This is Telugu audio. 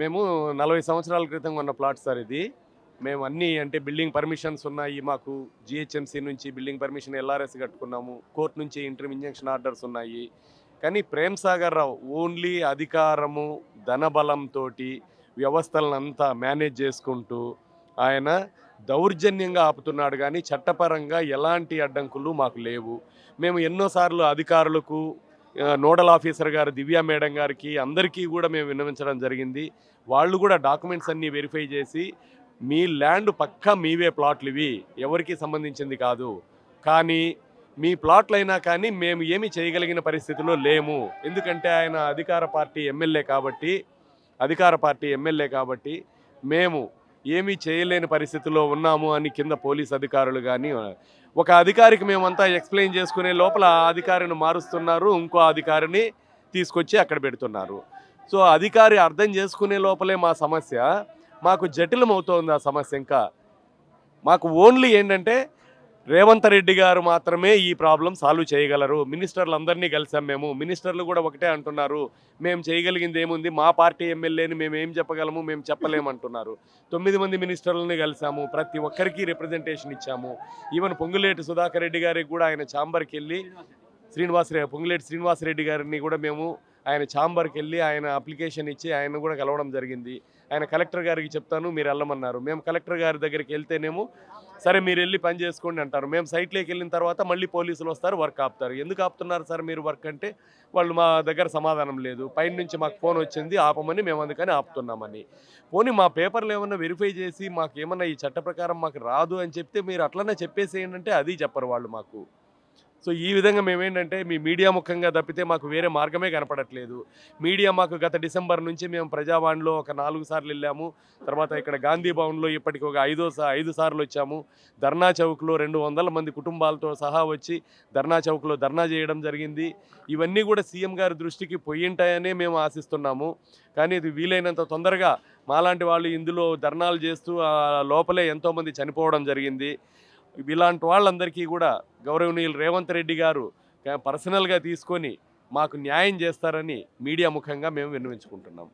మేము 40 సంవత్సరాల క్రితం కొన్న ప్లాట్ సార్ ఇది. మేము అన్నీ అంటే బిల్డింగ్ పర్మిషన్స్ ఉన్నాయి మాకు. జీహెచ్ఎంసీ నుంచి బిల్డింగ్ పర్మిషన్ ఎల్ఆర్ఎస్ కట్టుకున్నాము. కోర్ట్ నుంచి ఇంటర్మ్ ఇంజంక్షన్ ఆర్డర్స్ ఉన్నాయి. కానీ ప్రేమ్ సాగర్ రావు ఓన్లీ అధికారము, ధనబలంతోటి వ్యవస్థలనంతా మేనేజ్ చేసుకుంటూ ఆయన దౌర్జన్యంగా ఆపుతున్నాడు కానీ చట్టపరంగా ఎలాంటి అడ్డంకులు మాకు లేవు. మేము ఎన్నోసార్లు అధికారులకు నోడల్ ఆఫీసర్ గారు దివ్య మేడం గారికి అందరికీ కూడా మేము విన్నవించడం జరిగింది. వాళ్ళు కూడా డాక్యుమెంట్స్ అన్నీ వెరిఫై చేసి మీ ల్యాండ్ పక్కా మీవే ప్లాట్లు ఇవి, ఎవరికి సంబంధించింది కాదు, కానీ మీ ప్లాట్లు అయినా కానీ మేము ఏమి చేయగలిగిన పరిస్థితిలో లేము. ఎందుకంటే ఆయన అధికార పార్టీ ఎమ్మెల్యే కాబట్టి మేము ఏమీ చేయలేని పరిస్థితిలో ఉన్నాము అని కింద పోలీస్ అధికారులు కానీ ఒక అధికారికి మేమంతా ఎక్స్ప్లెయిన్ చేసుకునే లోపల ఆ అధికారిని మారుస్తున్నారు, ఇంకో అధికారిని తీసుకొచ్చి అక్కడ పెడుతున్నారు. సో అధికారి అర్థం చేసుకునే లోపలే మా సమస్య మాకు జటిలమవుతోంది. ఆ సమస్య ఇంకా మాకు ఓన్లీ ఏంటంటే రేవంత్ రెడ్డి గారు మాత్రమే ఈ ప్రాబ్లం సాల్వ్ చేయగలరు. మినిస్టర్లు అందరినీ కలిసాం మేము. మినిస్టర్లు కూడా ఒకటే అంటున్నారు, మేము చేయగలిగింది ఏముంది, మా పార్టీ ఎమ్మెల్యేని మేము ఏం చెప్పగలము, మేము చెప్పలేమంటున్నారు. 9 మంది మినిస్టర్లని కలిసాము, ప్రతి ఒక్కరికి రిప్రజెంటేషన్ ఇచ్చాము. ఈవెన్ పొంగులేటి సుధాకర్ రెడ్డి గారికి కూడా ఆయన ఛాంబర్కి వెళ్ళి పొంగులేటి శ్రీనివాసరెడ్డి గారిని కూడా మేము ఆయన ఛాంబర్కి వెళ్ళి ఆయన అప్లికేషన్ ఇచ్చి ఆయన కూడా కలవడం జరిగింది. ఆయన కలెక్టర్ గారికి చెప్తాను మీరు వెళ్ళమన్నారు. మేము కలెక్టర్ గారి దగ్గరికి వెళ్తేనేమో సరే మీరు వెళ్ళి పని చేసుకోండి అంటారు. మేము సైట్లోకి వెళ్ళిన తర్వాత మళ్ళీ పోలీసులు వస్తారు, వర్క్ ఆపుతారు. ఎందుకు ఆపుతున్నారు సార్ మీరు వర్క్ అంటే వాళ్ళు మా దగ్గర సమాధానం లేదు. పైన నుంచి మాకు ఫోన్ వచ్చింది ఆపమని, మేము అందుకని ఆపుతున్నామని. పోనీ మా పేపర్లు ఏమన్నా వెరిఫై చేసి మాకు ఏమన్నా ఈ చట్ట ప్రకారం మాకు రాదు అని చెప్తే మీరు అట్లనే చెప్పేసేయండి, అది చెప్పరు వాళ్ళు మాకు. సో ఈ విధంగా మేమేంటంటే మీ మీడియా ముఖంగా తప్పితే మాకు వేరే మార్గమే కనపడట్లేదు. మీడియా మాకు గత డిసెంబర్ నుంచి మేము ప్రజావాణిలో ఒక 4 సార్లు వెళ్ళాము. తర్వాత ఇక్కడ గాంధీ భవన్లో ఇప్పటికి ఒక 5 సార్లు వచ్చాము. ధర్నా చౌక్లో 200 మంది కుటుంబాలతో సహా వచ్చి ధర్నా చౌక్లో ధర్నా చేయడం జరిగింది. ఇవన్నీ కూడా సీఎం గారి దృష్టికి పోయింటాయనే మేము ఆశిస్తున్నాము. కానీ ఇది వీలైనంత తొందరగా మాలాంటి వాళ్ళు ఇందులో ధర్నాలు చేస్తూ లోపలే ఎంతోమంది చనిపోవడం జరిగింది. ఇలాంటి వాళ్ళందరికీ కూడా గౌరవనీయులు రేవంత్ రెడ్డి గారు పర్సనల్గా తీసుకొని మాకు న్యాయం చేస్తారని మీడియా ముఖంగా మేము విన్నవించుకుంటున్నాం.